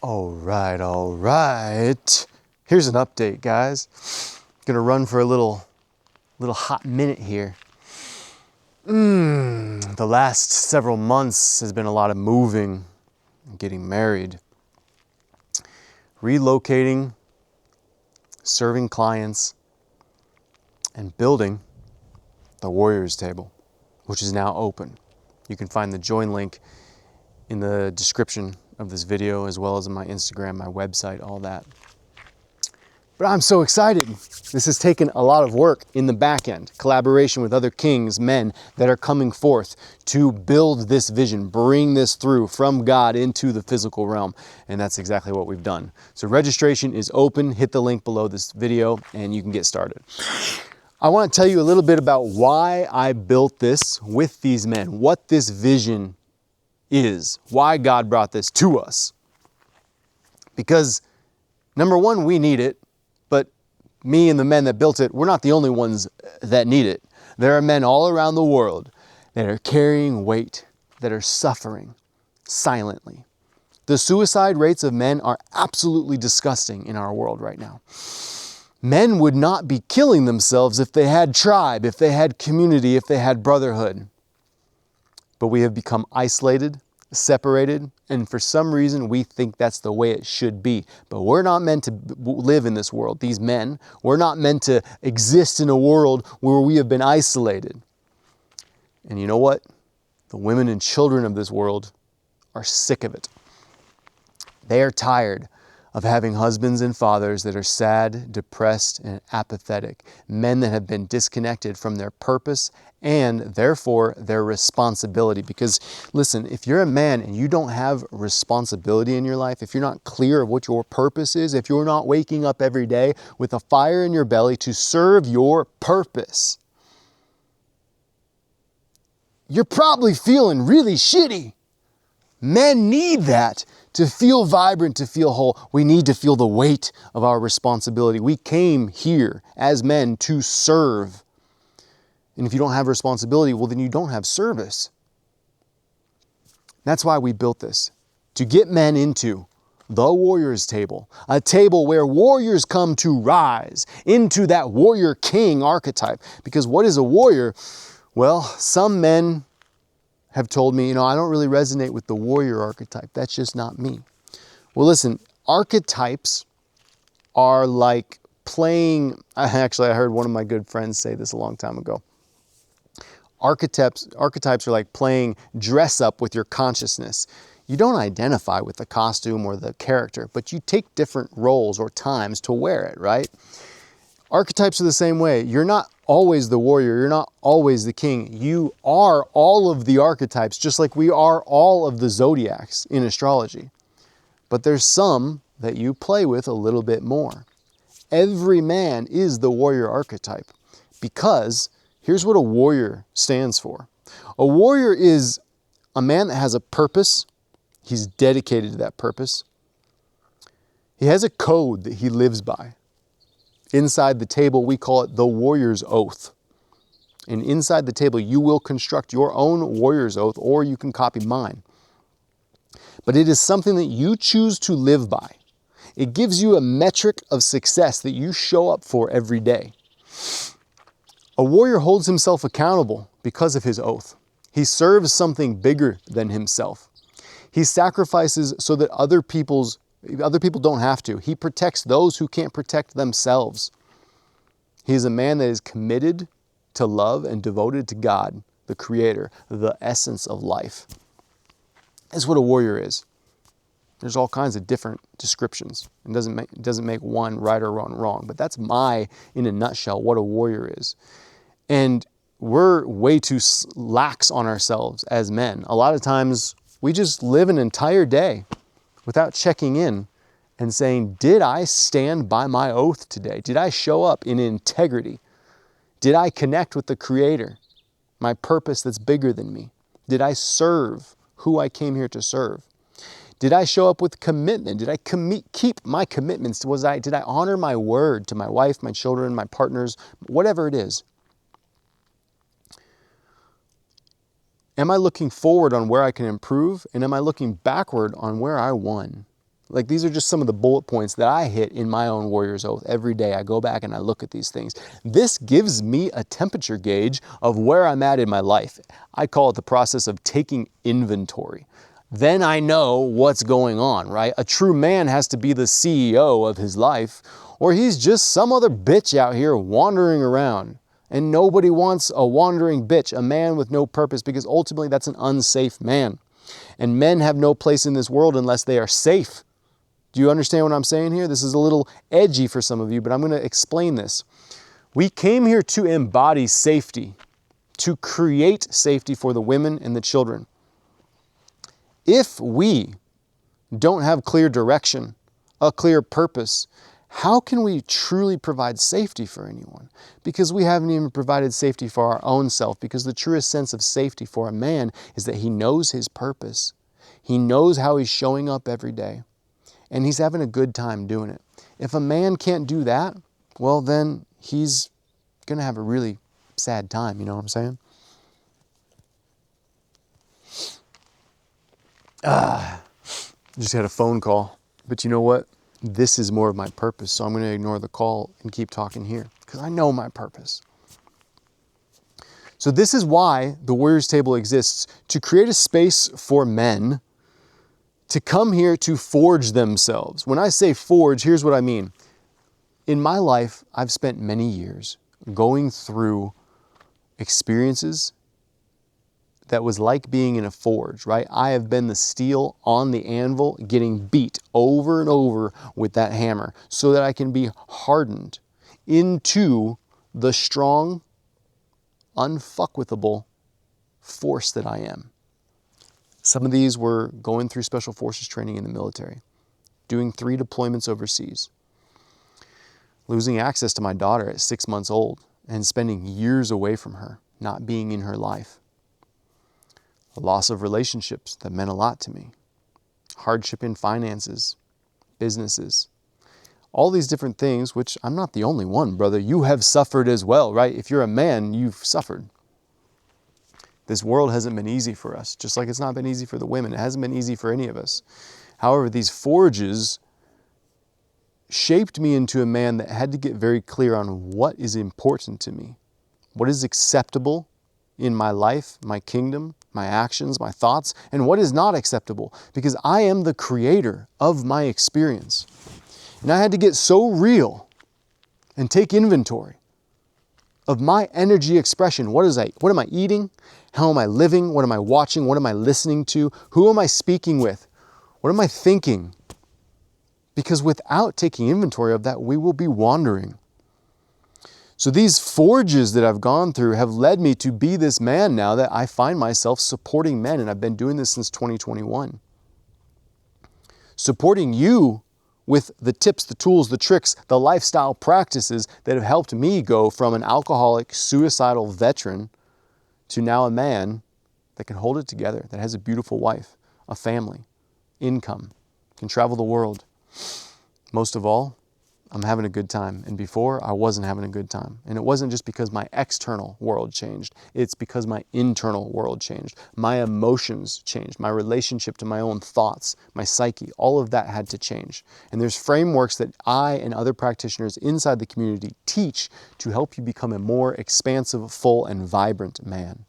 All right. Here's an update, guys. Gonna run for a little hot minute here. The last several months has been a lot of moving, getting married, relocating, serving clients, and building the Warriors Table, which is now open. You can find the join link in the description of this video, as well as on my Instagram, my website, all that. But I'm so excited. This has taken a lot of work in the back end, collaboration with other kings, men that are coming forth to build this vision, bring this through from God into the physical realm. And that's exactly what we've done. So registration is open. Hit the link below this video and you can get started. I want to tell you a little bit about why I built this with these men, what this vision is, why God brought this to us. Because number one, we need it, but me and the men that built it, we're not the only ones that need it. There are men all around the world that are carrying weight, that are suffering silently. The suicide rates of men are absolutely disgusting in our world right now. Men would not be killing themselves if they had tribe, if they had community, if they had brotherhood. But we have become isolated, separated, and for some reason we think that's the way it should be. But we're not meant to live in this world. These men, we're not meant to exist in a world where we have been isolated. And you know what? The women and children of this world are sick of it. They are tired of having husbands and fathers that are sad, depressed, and apathetic. Men that have been disconnected from their purpose and therefore their responsibility. Because listen, if you're a man and you don't have responsibility in your life, if you're not clear of what your purpose is, if you're not waking up every day with a fire in your belly to serve your purpose, you're probably feeling really shitty. Men need that to feel vibrant, to feel whole. We need to feel the weight of our responsibility. We came here as men to serve. And if you don't have responsibility, well, then you don't have service. That's why we built this, to get men into the Warriors Table, a table where warriors come to rise into that warrior king archetype. Because what is a warrior? Well, some men have told me, I don't really resonate with the warrior archetype. That's just not me. Well, listen, archetypes are like playing. I heard one of my good friends say this a long time ago. Archetypes are like playing dress up with your consciousness. You don't identify with the costume or the character, but you take different roles or times to wear it, right? Archetypes are the same way. You're not always the warrior. You're not always the king. You are all of the archetypes, just like we are all of the zodiacs in astrology. But there's some that you play with a little bit more. Every man is the warrior archetype because here's what a warrior stands for. A warrior is a man that has a purpose. He's dedicated to that purpose. He has a code that he lives by. Inside the table, we call it the warrior's oath. And inside the table, you will construct your own warrior's oath, or you can copy mine. But it is something that you choose to live by. It gives you a metric of success that you show up for every day. A warrior holds himself accountable because of his oath. He serves something bigger than himself. He sacrifices so that other people don't have to. He protects those who can't protect themselves. He is a man that is committed to love and devoted to God, the Creator, the essence of life. That's what a warrior is. There's all kinds of different descriptions. It doesn't make one right or wrong, but that's in a nutshell, what a warrior is. And we're way too lax on ourselves as men. A lot of times we just live an entire day without checking in and saying, did I stand by my oath today? Did I show up in integrity? Did I connect with the Creator, my purpose that's bigger than me? Did I serve who I came here to serve? Did I show up with commitment? Did I keep my commitments? Did I honor my word to my wife, my children, my partners, whatever it is? Am I looking forward on where I can improve? And am I looking backward on where I won? Like, these are just some of the bullet points that I hit in my own Warrior's Oath. Every day I go back and I look at these things. This gives me a temperature gauge of where I'm at in my life. I call it the process of taking inventory. Then I know what's going on, right? A true man has to be the CEO of his life, or he's just some other bitch out here wandering around. And nobody wants a wandering bitch, a man with no purpose, because ultimately that's an unsafe man. And men have no place in this world unless they are safe. Do you understand what I'm saying here? This is a little edgy for some of you, but I'm going to explain this. We came here to embody safety, to create safety for the women and the children. If we don't have clear direction, a clear purpose, how can we truly provide safety for anyone? Because we haven't even provided safety for our own self, because the truest sense of safety for a man is that he knows his purpose. He knows how he's showing up every day, and he's having a good time doing it. If a man can't do that, well, then he's going to have a really sad time, you know what I'm saying? Just had a phone call, but you know what? This is more of my purpose, so I'm going to ignore the call and keep talking here because I know my purpose. So this is why the Warriors Table exists, to create a space for men to come here to forge themselves. When I say forge, here's what I mean. In my life, I've spent many years going through experiences that was like being in a forge, right? I have been the steel on the anvil, getting beat over and over with that hammer so that I can be hardened into the strong, unfuckwithable force that I am. Some of these were going through special forces training in the military, doing 3 deployments overseas, losing access to my daughter at 6 months old and spending years away from her, not being in her life. The loss of relationships that meant a lot to me, hardship in finances, businesses, all these different things, which I'm not the only one, brother. You have suffered as well, right? If you're a man, you've suffered. This world hasn't been easy for us, just like it's not been easy for the women. It hasn't been easy for any of us. However, these forges shaped me into a man that had to get very clear on what is important to me, what is acceptable in my life, my kingdom, my actions, my thoughts, and what is not acceptable, because I am the creator of my experience. And I had to get so real and take inventory of my energy expression. What am I eating? How am I living? What am I watching? What am I listening to? Who am I speaking with? What am I thinking? Because without taking inventory of that, we will be wandering. So these forges that I've gone through have led me to be this man now that I find myself supporting men, and I've been doing this since 2021. Supporting you with the tips, the tools, the tricks, the lifestyle practices that have helped me go from an alcoholic, suicidal veteran to now a man that can hold it together, that has a beautiful wife, a family, income, can travel the world. Most of all, I'm having a good time. And before, I wasn't having a good time. And it wasn't just because my external world changed. It's because my internal world changed. My emotions changed. My relationship to my own thoughts, my psyche, all of that had to change. And there's frameworks that I and other practitioners inside the community teach to help you become a more expansive, full, and vibrant man.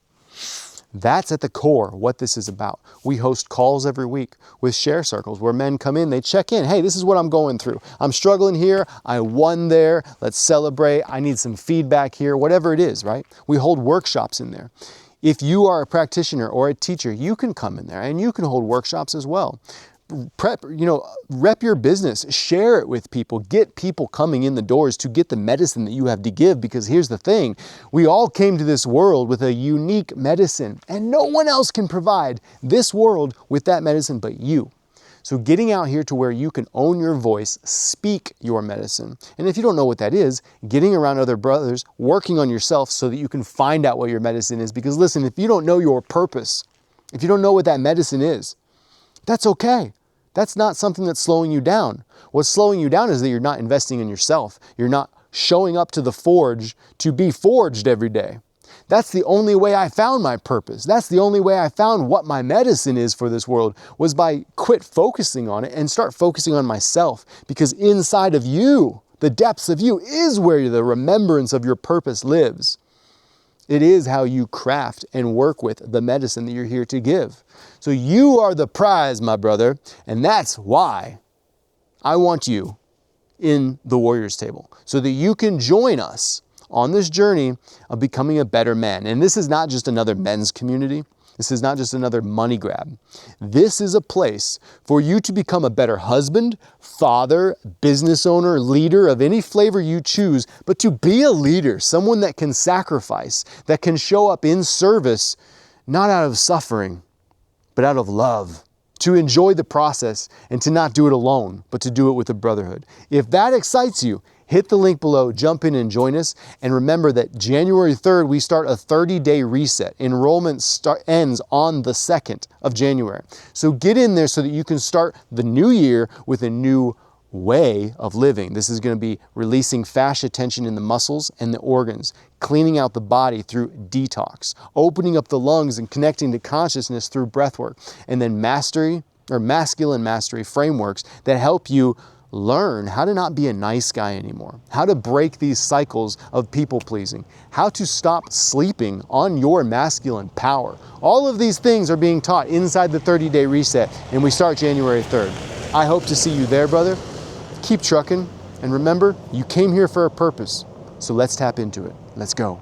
That's at the core what this is about. We host calls every week with share circles where men come in, they check in. Hey, this is what I'm going through. I'm struggling here. I won there. Let's celebrate. I need some feedback here, whatever it is, right? We hold workshops in there. If you are a practitioner or a teacher, you can come in there and you can hold workshops as well. Rep your business, share it with people, get people coming in the doors to get the medicine that you have to give, because here's the thing, we all came to this world with a unique medicine and no one else can provide this world with that medicine but you. So getting out here to where you can own your voice, speak your medicine. And if you don't know what that is, getting around other brothers, working on yourself so that you can find out what your medicine is. Because listen, if you don't know your purpose, if you don't know what that medicine is, that's okay. That's not something that's slowing you down. What's slowing you down is that you're not investing in yourself. You're not showing up to the forge to be forged every day. That's the only way I found my purpose. That's the only way I found what my medicine is for this world, was by quit focusing on it and start focusing on myself. Because inside of you, the depths of you, is where the remembrance of your purpose lives. It is how you craft and work with the medicine that you're here to give. So you are the prize, my brother, and that's why I want you in the Warriors Table, so that you can join us on this journey of becoming a better man. And this is not just another men's community. This is not just another money grab. This is a place for you to become a better husband, father, business owner, leader of any flavor you choose, but to be a leader, someone that can sacrifice, that can show up in service, not out of suffering, but out of love. To enjoy the process and to not do it alone, but to do it with a brotherhood. If that excites you, hit the link below, jump in and join us. And remember that January 3rd, we start a 30-day reset. Enrollment ends on the 2nd of January. So get in there so that you can start the new year with a new way of living. This is going to be releasing fascia tension in the muscles and the organs, cleaning out the body through detox, opening up the lungs and connecting to consciousness through breath work, and then mastery or masculine mastery frameworks that help you learn how to not be a nice guy anymore, how to break these cycles of people pleasing, how to stop sleeping on your masculine power. All of these things are being taught inside the 30-day reset, and we start January 3rd. I hope to see you there, brother. Keep trucking, and remember, you came here for a purpose, so let's tap into it. Let's go.